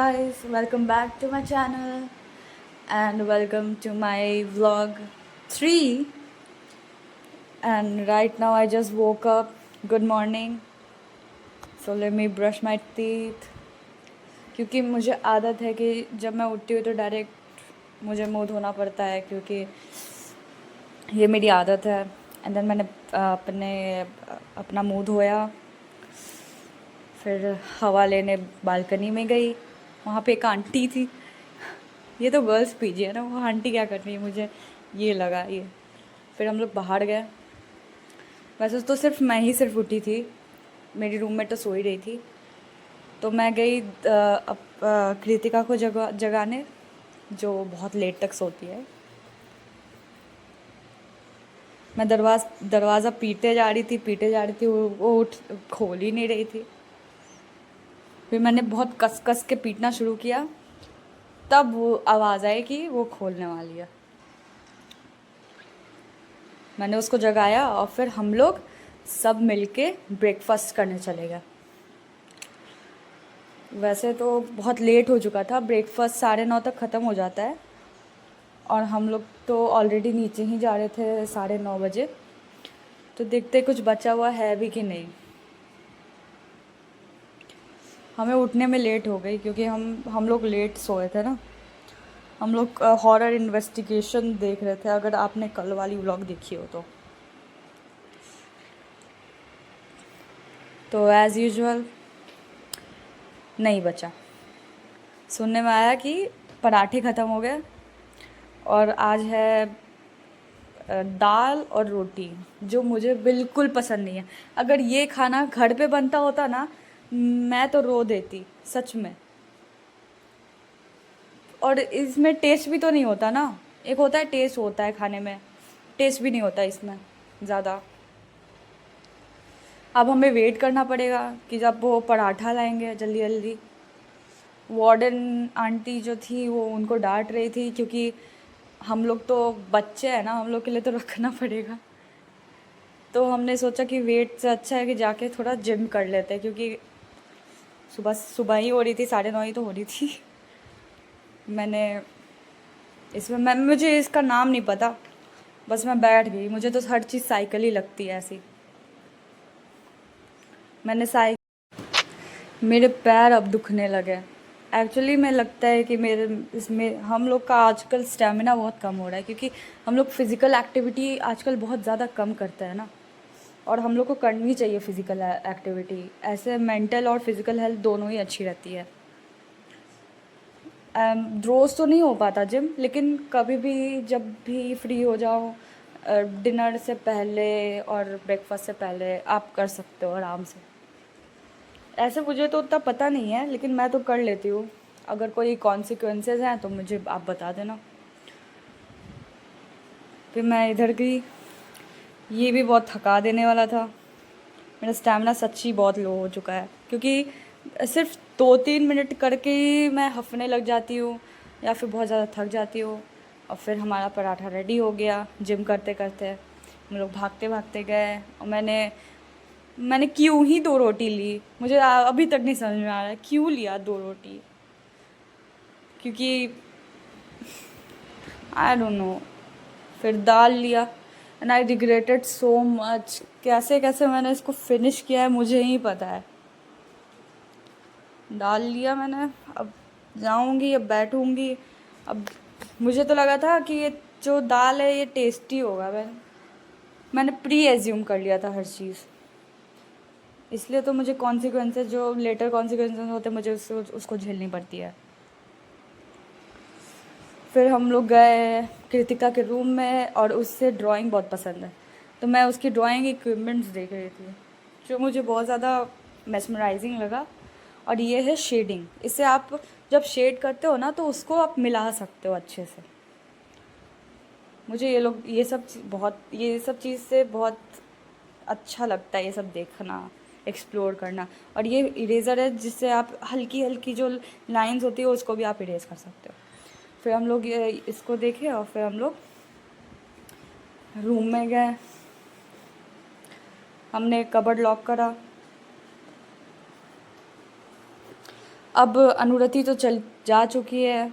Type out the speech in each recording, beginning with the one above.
guys, welcome back to my channel and welcome to my vlog 3. And right now I just woke up. Good morning. So let me brush my teeth. क्योंकि मुझे आदत है कि जब मैं उठती हूँ तो डायरेक्ट मुझे मुँह धोना पड़ता है, क्योंकि ये मेरी आदत है. एंड देन मैंने अपना मुँह धोया, फिर हवा लेने बालकनी में गई. वहाँ पे एक आंटी थी. ये तो गर्ल्स पीजी है ना, वो आंटी क्या कर रही है, मुझे ये लगा ये. फिर हम लोग बाहर गए. वैसे तो सिर्फ उठी थी, मेरी रूममेट तो सो ही रही थी. तो मैं गई कृतिका को जगाने, जो बहुत लेट तक सोती है. मैं दरवाज़ा पीटे जा रही थी, वो उठ खोल ही नहीं रही थी. फिर मैंने बहुत कस कस के पीटना शुरू किया, तब वो आवाज़ आई कि वो खोलने वाली है. मैंने उसको जगाया और फिर हम लोग सब मिलके ब्रेकफास्ट करने चले गए. वैसे तो बहुत लेट हो चुका था, ब्रेकफास्ट 9:30 तक ख़त्म हो जाता है और हम लोग तो ऑलरेडी नीचे ही जा रहे थे 9:30 बजे. तो देखते कुछ बचा हुआ है भी कि नहीं. हमें उठने में लेट हो गई क्योंकि हम लोग लेट सोए थे ना. हम लोग हॉरर इन्वेस्टिगेशन देख रहे थे, अगर आपने कल वाली व्लॉग देखी हो तो एज़ यूजुअल नहीं बचा. सुनने में आया कि पराठे ख़त्म हो गए और आज है दाल और रोटी, जो मुझे बिल्कुल पसंद नहीं है. अगर ये खाना घर पे बनता होता ना, मैं तो रो देती सच में. और इसमें टेस्ट भी तो नहीं होता ना. एक होता है टेस्ट, होता है खाने में, टेस्ट भी नहीं होता इसमें ज़्यादा. अब हमें वेट करना पड़ेगा कि जब वो पराठा लाएंगे जल्दी जल्दी. वार्डन आंटी जो थी वो उनको डांट रही थी, क्योंकि हम लोग तो बच्चे हैं ना, हम लोग के लिए तो रखना पड़ेगा. तो हमने सोचा कि वेट से अच्छा है कि जाके थोड़ा जिम कर लेते हैं, क्योंकि सुबह सुबह ही हो रही थी, 9:30 ही तो हो रही थी. मुझे इसका नाम नहीं पता, बस मैं बैठ गई. मुझे तो हर चीज़ साइकिल ही लगती है ऐसी. मेरे पैर अब दुखने लगे. एक्चुअली में लगता है कि मेरे इसमें हम लोग का आजकल स्टेमिना बहुत कम हो रहा है, क्योंकि हम लोग फिज़िकल एक्टिविटी आजकल बहुत ज़्यादा कम करते हैं ना. और हम लोग को करनी चाहिए फिज़िकल एक्टिविटी. ऐसे मेंटल और फिज़िकल हेल्थ दोनों ही अच्छी रहती है. रोज़ तो नहीं हो पाता जिम, लेकिन कभी भी जब भी फ्री हो जाओ, डिनर से पहले और ब्रेकफास्ट से पहले आप कर सकते हो आराम से. ऐसे मुझे तो उतना पता नहीं है, लेकिन मैं तो कर लेती हूँ. अगर कोई कॉन्सिक्वेंसेस हैं तो मुझे आप बता देना. फिर मैं इधर गई. ये भी बहुत थका देने वाला था. मेरा स्टैमिना सच्ची बहुत लो हो चुका है, क्योंकि सिर्फ 2-3 मिनट करके ही मैं हंफने लग जाती हूँ या फिर बहुत ज़्यादा थक जाती हूँ. और फिर हमारा पराठा रेडी हो गया. जिम करते करते हम लोग भागते भागते गए और मैंने क्यों ही 2 रोटी ली. मुझे अभी तक नहीं समझ में आ रहा है क्यों लिया 2 रोटी, क्योंकि आई डोंट नो. फिर दाल लिया and I regretted so much. कैसे कैसे मैंने इसको फिनिश किया है मुझे ही पता है. दाल लिया मैंने. अब जाऊंगी, अब बैठूंगी. अब मुझे तो लगा था कि ये जो दाल है ये टेस्टी होगा. मैंने प्री एज्यूम कर लिया था हर चीज़. इसलिए तो मुझे कॉन्सिक्वेंसेस, जो लेटर कॉन्सिक्वेंसेस होते हैं, मुझे उसको झेलनी पड़ती है. फिर हम लोग गए कृतिका के रूम में और उससे ड्राइंग बहुत पसंद है, तो मैं उसकी ड्राइंग इक्विपमेंट्स देख रही थी, जो मुझे बहुत ज़्यादा मेस्मराइजिंग लगा. और ये है शेडिंग. इससे आप जब शेड करते हो ना, तो उसको आप मिला सकते हो अच्छे से. मुझे ये सब चीज़ से बहुत अच्छा लगता है, ये सब देखना, एक्सप्लोर करना. और ये इरेज़र है जिससे आप हल्की हल्की जो लाइंस होती है उसको भी आप इरेज कर सकते हो. फिर हम लोग इसको देखे और फिर हम लोग रूम में गए. हमने कबर्ड लॉक करा. अब अनुरति तो चल जा चुकी है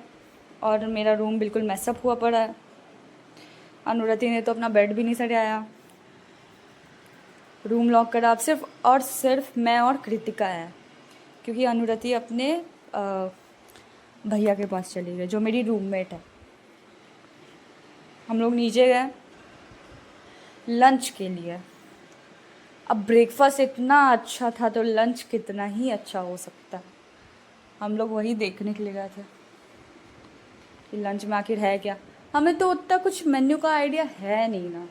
और मेरा रूम बिल्कुल मैसअप हुआ पड़ा है। अनुरति ने तो अपना बेड भी नहीं सजाया, रूम लॉक करा। अब सिर्फ और सिर्फ मैं और कृतिका है, क्योंकि अनुरति अपने भैया के पास चली गई जो मेरी रूममेट है। हम लोग नीचे गए लंच के लिए। अब ब्रेकफास्ट इतना अच्छा था तो लंच कितना ही अच्छा हो सकता है। हम लोग वही देखने के लिए गए थे कि लंच में आखिर है क्या। हमें तो उतना कुछ मेन्यू का आइडिया है नहीं ना,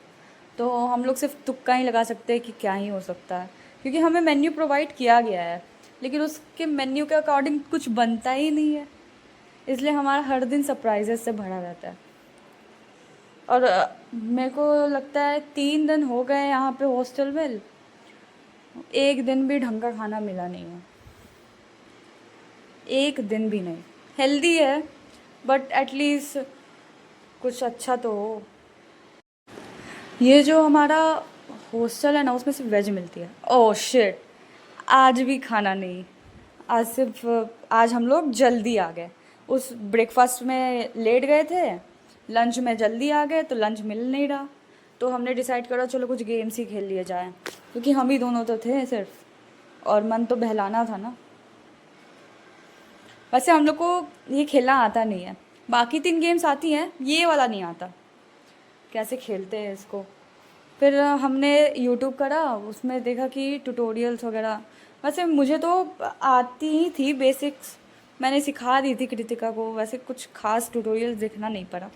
तो हम लोग सिर्फ तुक्का ही लगा सकते हैं कि क्या ही हो सकता है, क्योंकि हमें मेन्यू प्रोवाइड किया गया है लेकिन उसके मेन्यू के अकॉर्डिंग कुछ बनता ही नहीं है। इसलिए हमारा हर दिन सरप्राइजेस से भरा रहता है। और मेरे को लगता है 3 दिन हो गए यहाँ पे हॉस्टल में, एक दिन भी ढंग का खाना मिला नहीं है, एक दिन भी नहीं। हेल्दी है बट एटलीस्ट कुछ अच्छा तो हो। ये जो हमारा हॉस्टल है ना उसमें सिर्फ वेज मिलती है। ओह शिट, आज भी खाना नहीं। आज हम लोग जल्दी आ गए। उस ब्रेकफास्ट में लेट गए थे, लंच में जल्दी आ गए तो लंच मिल नहीं रहा। तो हमने डिसाइड करा चलो कुछ गेम्स ही खेल लिए जाए, क्योंकि हम ही दोनों तो थे सिर्फ, और मन तो बहलाना था ना। वैसे हम लोग को ये खेलना आता नहीं है, बाकी 3 गेम्स आती हैं, ये वाला नहीं आता कैसे खेलते हैं इसको। फिर हमने यूट्यूब करा, उसमें देखा कि ट्यूटोरियल्स वगैरह। वैसे मुझे तो आती ही थी बेसिक्स, मैंने सिखा दी थी कृतिका को, वैसे कुछ खास ट्यूटोरियल्स देखना नहीं पड़ा।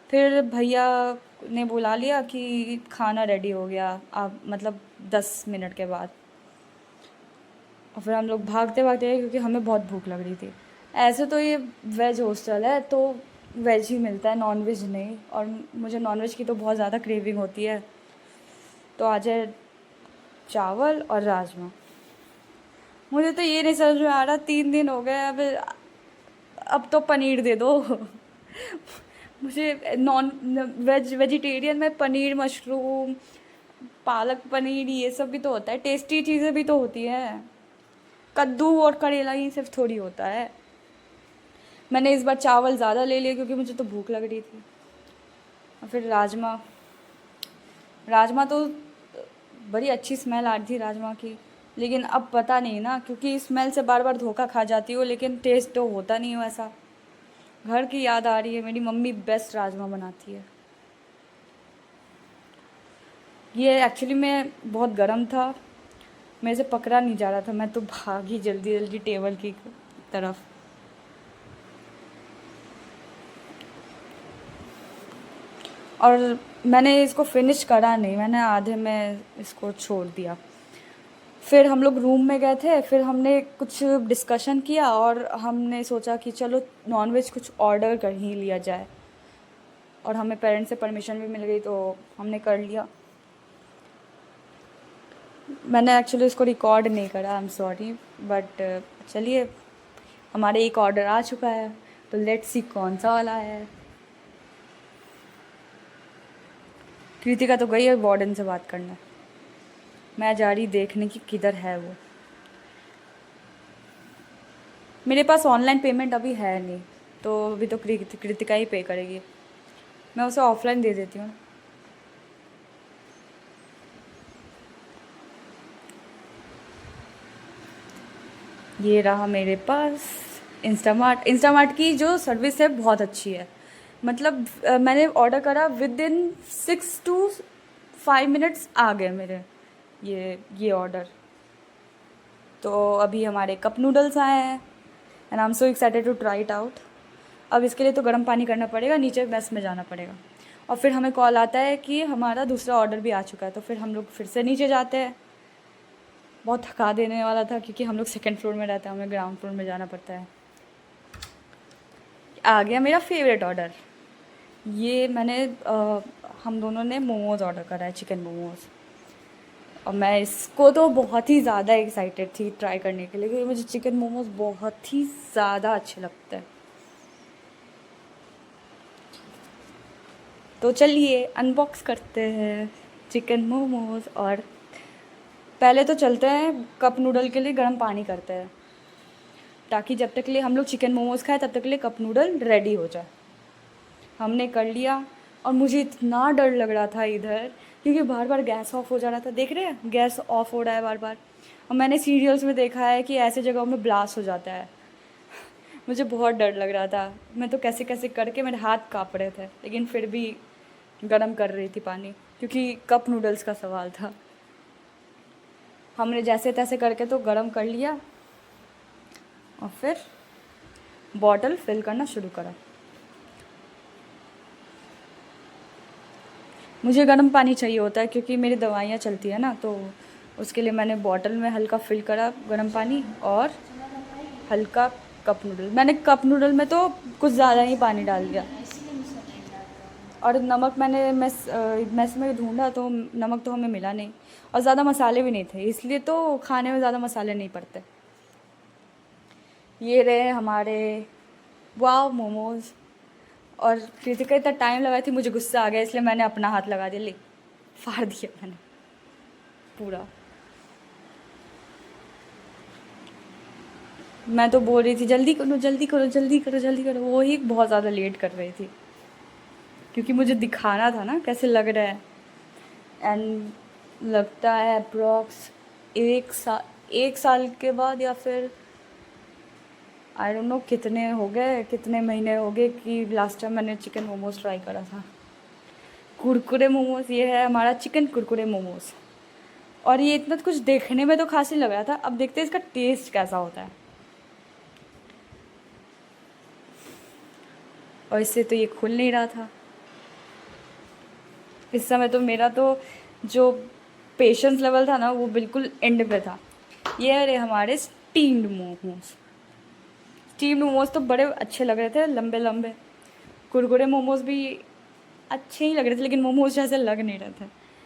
फिर भैया ने बुला लिया कि खाना रेडी हो गया, अब मतलब 10 मिनट के बाद। और फिर हम लोग भागते भागते गए क्योंकि हमें बहुत भूख लग रही थी। ऐसे तो ये वेज हॉस्टल है तो वेज ही मिलता है, नॉन वेज नहीं, और मुझे नॉन वेज की तो बहुत ज़्यादा क्रेविंग होती है। तो आज है चावल और राजमा। मुझे तो ये नहीं समझ में आ रहा, 3 दिन हो गए, अब तो पनीर दे दो। मुझे नॉन वेजिटेरियन में पनीर, मशरूम, पालक पनीर ये सब भी तो होता है, टेस्टी चीज़ें भी तो होती है। कद्दू और करेला ही सिर्फ थोड़ी होता है। मैंने इस बार चावल ज़्यादा ले लिया क्योंकि मुझे तो भूख लग रही थी। और फिर राजमा, राजमा तो बड़ी अच्छी स्मेल आ रही थी राजमा की, लेकिन अब पता नहीं ना, क्योंकि स्मेल से बार बार धोखा खा जाती हो लेकिन टेस्ट तो होता नहीं हो ऐसा। घर की याद आ रही है, मेरी मम्मी बेस्ट राजमा बनाती है। ये एक्चुअली में बहुत गर्म था, मेरे से पकड़ा नहीं जा रहा था, मैं तो भागी जल्दी जल्दी टेबल की तरफ। और मैंने इसको फिनिश करा नहीं, मैंने आधे में इसको छोड़ दिया। फिर हम लोग रूम में गए थे, फिर हमने कुछ डिस्कशन किया और हमने सोचा कि चलो नॉनवेज कुछ ऑर्डर कर ही लिया जाए, और हमें पेरेंट्स से परमिशन भी मिल गई तो हमने कर लिया। मैंने एक्चुअली इसको रिकॉर्ड नहीं करा, आई एम सॉरी, बट चलिए हमारे एक ऑर्डर आ चुका है, तो लेट्स सी कौन सा वाला है। कृतिका तो गई है वार्डन से बात करना, मैं जा रही देखने की किधर है वो। मेरे पास ऑनलाइन पेमेंट अभी है नहीं, तो अभी तो कृतिका ही पे करेगी, मैं उसे ऑफलाइन दे देती हूँ। ये रहा मेरे पास इंस्टामार्ट की जो सर्विस है बहुत अच्छी है। मतलब मैंने ऑर्डर करा, विद इन 6 to 5 मिनट्स आ गए मेरे ये ऑर्डर। तो अभी हमारे कप नूडल्स आए हैं and I am so excited to try it out. अब इसके लिए तो गर्म पानी करना पड़ेगा, नीचे मेस में जाना पड़ेगा। और फिर हमें कॉल आता है कि हमारा दूसरा ऑर्डर भी आ चुका है, तो फिर हम लोग फिर से नीचे जाते हैं। बहुत थका देने वाला था क्योंकि हम लोग 2nd फ्लोर में रहते हैं, हमें ग्राउंड फ्लोर में जाना पड़ता है। आ गया मेरा फेवरेट ऑर्डर। ये हम दोनों ने मोमोज़ ऑर्डर करा है, चिकन मोमोज़, और मैं इसको तो बहुत ही ज़्यादा एक्साइटेड थी ट्राई करने के लिए, क्योंकि मुझे चिकन मोमोज़ बहुत ही ज़्यादा अच्छे लगते हैं। तो चलिए अनबॉक्स करते हैं चिकन मोमोज़। और पहले तो चलते हैं कप नूडल के लिए गर्म पानी करते हैं। ताकि जब तक के लिए हम लोग चिकन मोमोज़ खाएं तब तक के लिए कप नूडल रेडी हो जाए। हमने कर लिया और मुझे इतना डर लग रहा था इधर, क्योंकि बार बार गैस ऑफ हो जा रहा था। देख रहे हैं गैस ऑफ हो रहा है बार बार। और मैंने सीरियल्स में देखा है कि ऐसे जगहों में ब्लास्ट हो जाता है। मुझे बहुत डर लग रहा था। मैं तो कैसे कैसे करके मेरे हाथ काँप रहे थे, लेकिन फिर भी गर्म कर रही थी पानी, क्योंकि कप नूडल्स का सवाल था। हमने जैसे तैसे करके तो गर्म कर लिया और फिर बॉटल फिल करना शुरू करा। मुझे गर्म पानी चाहिए होता है क्योंकि मेरी दवाइयाँ चलती है ना, तो उसके लिए मैंने बॉटल में हल्का फिल करा गर्म पानी और हल्का कप नूडल। मैंने कप नूडल में तो कुछ ज़्यादा ही पानी डाल दिया। और नमक मैंने मेस में ढूंढा तो नमक तो हमें मिला नहीं, और ज़्यादा मसाले भी नहीं थे, इसलिए तो खाने में ज़्यादा मसाले नहीं पड़ते। ये रहे हमारे वाव मोमोज़। और कृतिका इतना टाइम लगाई थी, मुझे गुस्सा आ गया, इसलिए मैंने अपना हाथ लगा दिया, ले फाड़ दिया मैंने पूरा। मैं तो बोल रही थी जल्दी करो जल्दी करो जल्दी करो जल्दी करो, वो ही बहुत ज़्यादा लेट कर रही थी, क्योंकि मुझे दिखाना था ना कैसे लग रहा है। एंड लगता है अप्रॉक्स एक साल के बाद, या फिर आई डोंट नो कितने महीने हो गए कि लास्ट टाइम मैंने चिकन मोमोज ट्राई करा था। कुरकुरे मोमोज, ये है हमारा चिकन कुरकुरे मोमोज। और ये इतना कुछ देखने में तो खास ही लग रहा था, अब देखते हैं इसका टेस्ट कैसा होता है। और इससे तो ये खुल नहीं रहा था इस समय, तो मेरा तो जो पेशेंस लेवल था ना वो बिल्कुल एंड पे था। ये है हमारे स्टीम्ड मोमोज। स्टीम्ड मोमोज तो बड़े अच्छे लग रहे थे, लंबे लंबे। कुरकुरे मोमोज भी अच्छे ही लग रहे थे, लेकिन मोमोज जैसे लग नहीं रहे थे।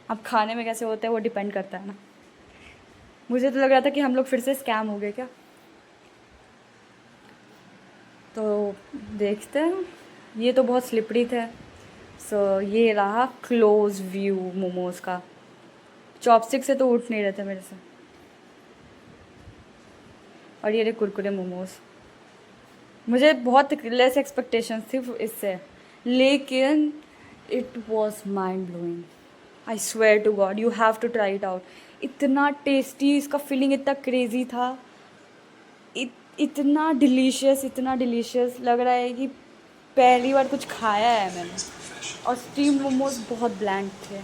अब खाने में कैसे होता है वो डिपेंड करता है ना। मुझे तो लग रहा था कि हम लोग फिर से स्कैम हो गए क्या। तो देखते हैं, ये तो बहुत स्लिपरी थे। सो ये रहा क्लोज व्यू मोमोज़ का। चॉपस्टिक से तो उठ नहीं रहे थे मेरे से। और ये रहे कुरकुरे मोमोज़। मुझे बहुत लेस एक्सपेक्टेशंस थी इससे, लेकिन it was mind blowing. I swear to god, you have to try it out. इतना टेस्टी, इसका फीलिंग इतना क्रेज़ी था, इतना डिलीशियस लग रहा है कि पहली बार कुछ खाया है मैंने। और स्टीम मोमोज बहुत ब्लैंड थे,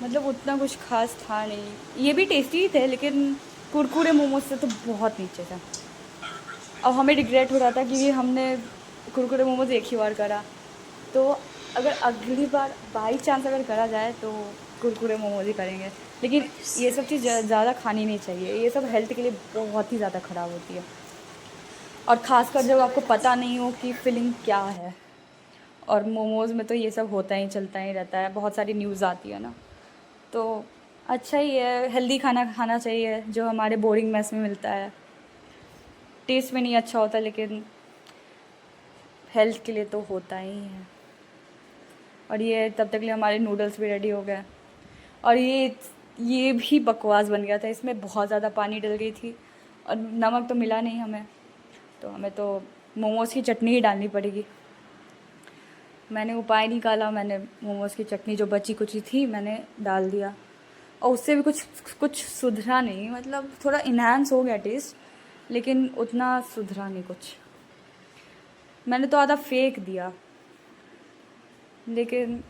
मतलब उतना कुछ खास था नहीं। ये भी टेस्टी ही थे, लेकिन कुरकुरे मोमोज से तो बहुत नीचे था। अब हमें रिग्रेट हो रहा था कि हमने कुरकुरे मोमोज एक ही बार करा, तो अगर अगली बार बाई चांस अगर करा जाए तो कुरकुरे मोमोज ही करेंगे। लेकिन ये सब चीज़ ज़्यादा खानी नहीं चाहिए, ये सब हेल्थ के लिए बहुत ही ज़्यादा ख़राब होती है। और ख़ासकर जब आपको पता नहीं हो कि फीलिंग क्या है। और मोमोज़ में तो ये सब होता ही चलता ही रहता है, बहुत सारी न्यूज़ आती है ना। तो अच्छा ही है, हेल्दी खाना खाना चाहिए जो हमारे बोरिंग मेस में मिलता है। टेस्ट में नहीं अच्छा होता, लेकिन हेल्थ के लिए तो होता ही है। और ये तब तक लिए हमारे नूडल्स भी रेडी हो गए। और ये भी बकवास बन गया था, इसमें बहुत ज़्यादा पानी डल गई थी और नमक तो मिला नहीं हमें, तो हमें तो मोमोज़ की चटनी ही डालनी पड़ेगी। मैंने उपाय निकाला, मैंने मोमोज़ की चटनी जो बची कुची थी मैंने डाल दिया, और उससे भी कुछ सुधरा नहीं। मतलब थोड़ा इन्हांस हो गया टेस्ट, लेकिन उतना सुधरा नहीं कुछ। मैंने तो आधा फेंक दिया, लेकिन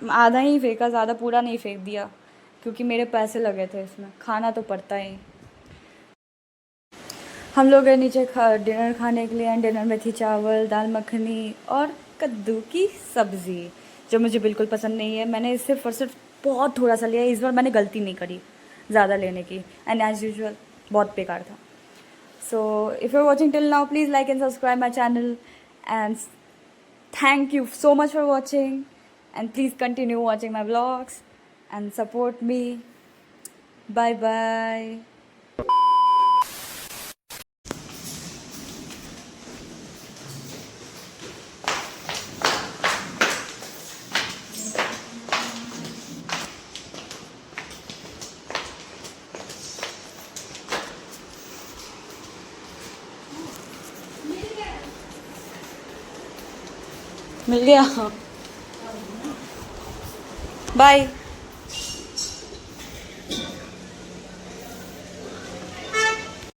आधा ही फेंका, ज़्यादा पूरा नहीं फेंक दिया, क्योंकि मेरे पैसे लगे थे इसमें, खाना तो पड़ता ही। हम लोग गए नीचे डिनर खाने के लिए, एंड डिनर में थी चावल, दाल मखनी और कद्दू की सब्ज़ी, जो मुझे बिल्कुल पसंद नहीं है। मैंने इससे सिर्फ बहुत थोड़ा सा लिया, इस बार मैंने गलती नहीं करी ज़्यादा लेने की, एंड एज़ यूजुअल बहुत बेकार था। So if you are watching till now, please like and subscribe my channel, and thank you so much for watching, and please continue watching my vlogs and support me. Bye bye. मिल गया। Bye.